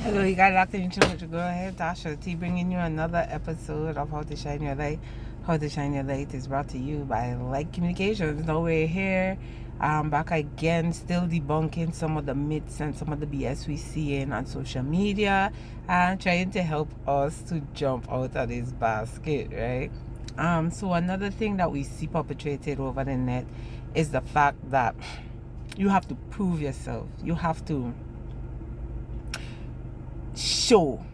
Hello, you guys locked into what you go ahead. Tasha T bringing you another episode of How to Shine Your Light. How to Shine Your Light is brought to you by Light Communications. Now we're here, back again, still debunking some of the myths and some of the BS we see in on social media and trying to help us to jump out of this basket, right? So another thing that we see perpetrated over the net is the fact that you have to prove yourself. You have to show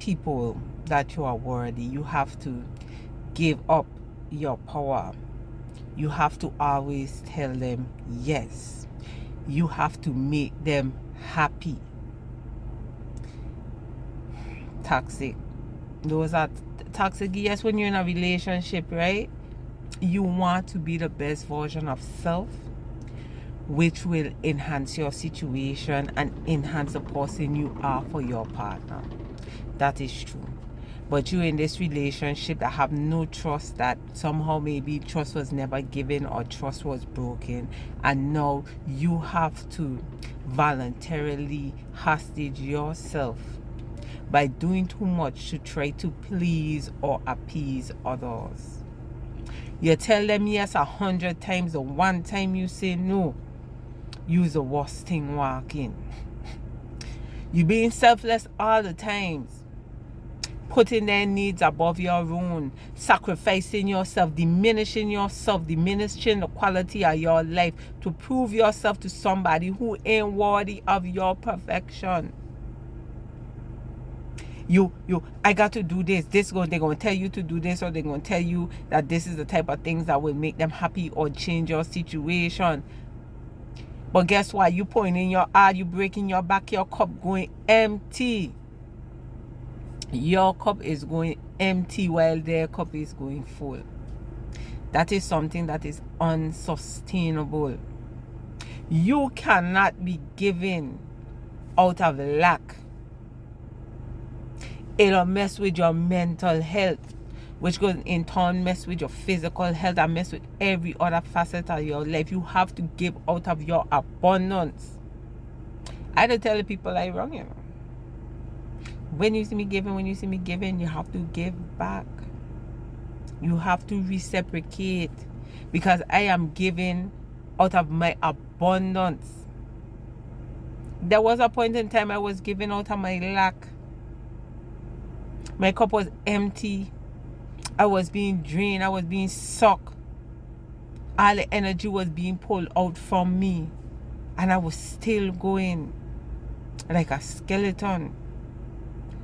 people that you are worthy. You have to give up your power. You have to always tell them yes. You have to make them happy. Toxic. Those are toxic. Yes, when you're in a relationship, right? You want to be the best version of self, which will enhance your situation and enhance the person you are for your partner. That is true. But you're in this relationship that have no trust, that somehow maybe trust was never given or trust was broken, and now you have to voluntarily hostage yourself by doing too much to try to please or appease others. You tell them yes 100 times, the one time you say no, you's the worst thing walking. You being selfless all the times, putting their needs above your own, sacrificing yourself, diminishing the quality of your life to prove yourself to somebody who ain't worthy of your perfection. I got to do this. They're going to tell you to do this, or they're going to tell you that this is the type of things that will make them happy or change your situation. But guess what? You pointing your eye, you breaking your back, your cup going empty. Your cup is going empty while their cup is going full. That is something that is unsustainable. You cannot be giving out of lack. It'll mess with your mental health, which goes in turn mess with your physical health and mess with every other facet of your life. You have to give out of your abundance. I had to tell the people I wrong, you know. When you see me giving, you have to give back. You have to reciprocate, because I am giving out of my abundance. There was a point in time I was giving out of my lack. My cup was empty. I was being drained. I was being sucked. All the energy was being pulled out from me. And I was still going like a skeleton.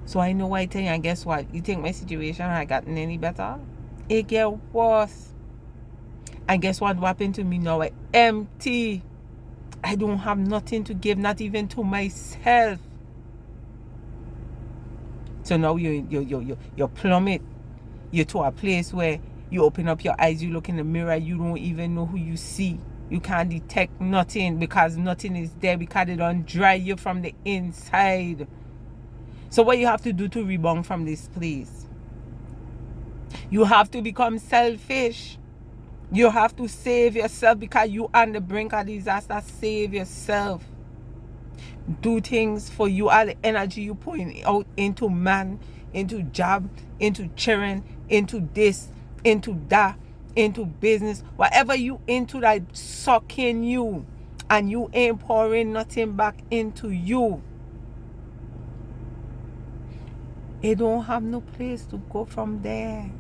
So I know why I tell you, and guess what? You think my situation had gotten any better? It get worse. And guess what happened to me now? I'm empty. I don't have nothing to give, not even to myself. So now you plummet. You're to a place where you open up your eyes, you look in the mirror, you don't even know who you see. You can't detect nothing because nothing is there, because it don't dry you from the inside. So what you have to do to rebound from this place? You have to become selfish. You have to save yourself, because you on the brink of disaster. Save yourself. Do things for you. All the energy you putting out into man, into job, into children, into this, into that, into business, whatever you into that sucking you, and you ain't pouring nothing back into you, it don't have no place to go from there.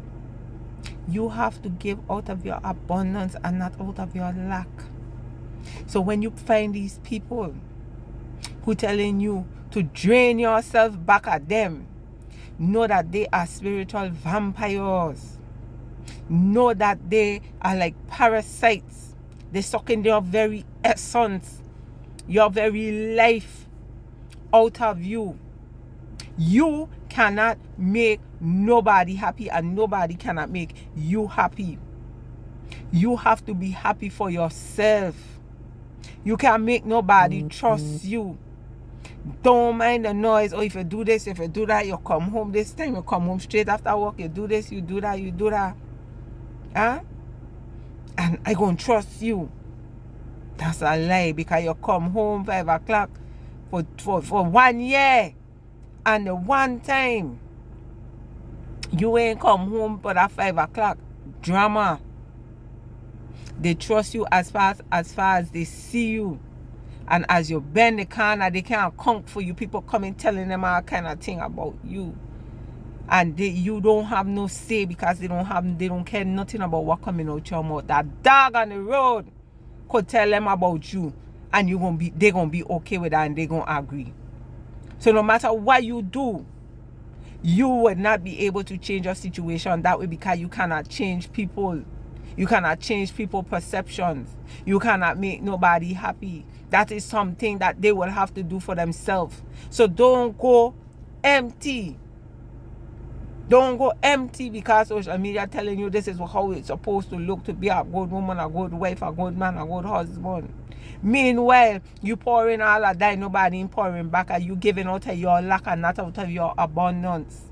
You have to give out of your abundance and not out of your lack. So when you find these people who telling you to drain yourself back at them, know that they are spiritual vampires. Know that they are like parasites. They're sucking your very essence, your very life out of you. You cannot make nobody happy, and nobody cannot make you happy. You have to be happy for yourself. You can't make nobody trust you. Don't mind the noise. Or if you do this, if you do that, you come home this time, you come home straight after work, you do this, you do that, you do that. Huh? And I gonna trust you. That's a lie, because you come home 5 o'clock, for 1 year, and the one time you ain't come home but at 5 o'clock, drama. They trust you as far as they see you. And as you bend the corner, they can't come for you. People coming telling them all kind of thing about you. And you don't have no say because they don't care nothing about what coming out your mouth. That dog on the road could tell them about you, and they're gonna be okay with that, and they're gonna agree. So no matter what you do, you would not be able to change your situation that way, because you cannot change people. You cannot change people's perceptions. You cannot make nobody happy. That is something that they will have to do for themselves. So don't go empty. Don't go empty because social media telling you this is how it's supposed to look to be a good woman, a good wife, a good man, a good husband. Meanwhile, you pouring all of that, nobody pouring back, and you giving out of your lack and not out of your abundance.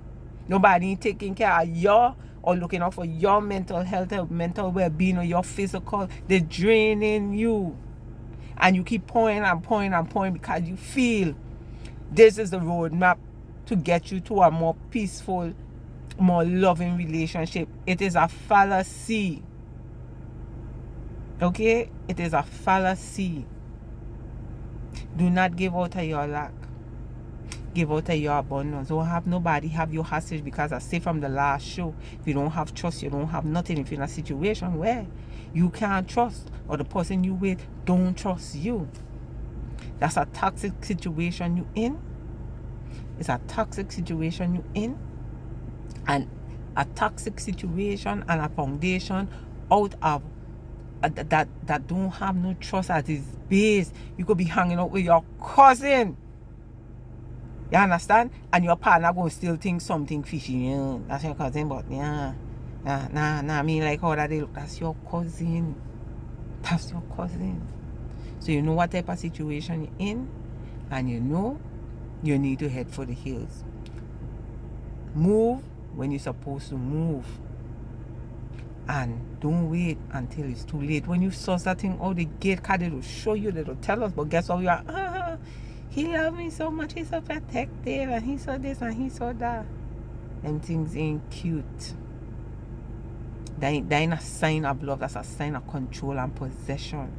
Nobody taking care of your or looking out for your mental health or mental well-being or your physical. They're draining you. And you keep pouring and pouring and pouring because you feel this is the roadmap to get you to a more peaceful, more loving relationship. It is a fallacy. Okay? It is a fallacy. Do not give out of your lack. Give out of your abundance. Don't have nobody have your hostage, because I say from the last show, if you don't have trust, you don't have nothing. If you're in a situation where you can't trust, or the person you with don't trust you, that's a toxic situation you in. It's a toxic situation you in. And a toxic situation and a foundation out of that don't have no trust at its base. You could be hanging out with your cousin, you understand, and your partner gonna still think something fishy. Yeah, that's your cousin, but nah, me like how that they look. That's your cousin. That's your cousin. So you know what type of situation you're in, and you know you need to head for the hills. Move when you're supposed to move, and don't wait until it's too late. When you suss that thing out the gate, cause it'll show you, it'll tell us, but guess what? We are he loved me so much, he's so protective, and he saw this and he saw that. Them things ain't cute. That ain't a sign of love. That's a sign of control and possession.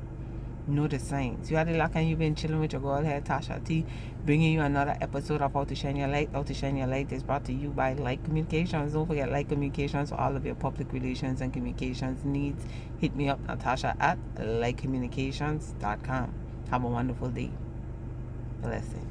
Know the signs. You are the luck, and you've been chilling with your girl here, Tasha T, bringing you another episode of How to Shine Your Light. How to Shine Your Light is brought to you by Light Communications. Don't forget Light Communications for all of your public relations and communications needs. Hit me up, Natasha, at lightcommunications.com. Have a wonderful day. Blessing.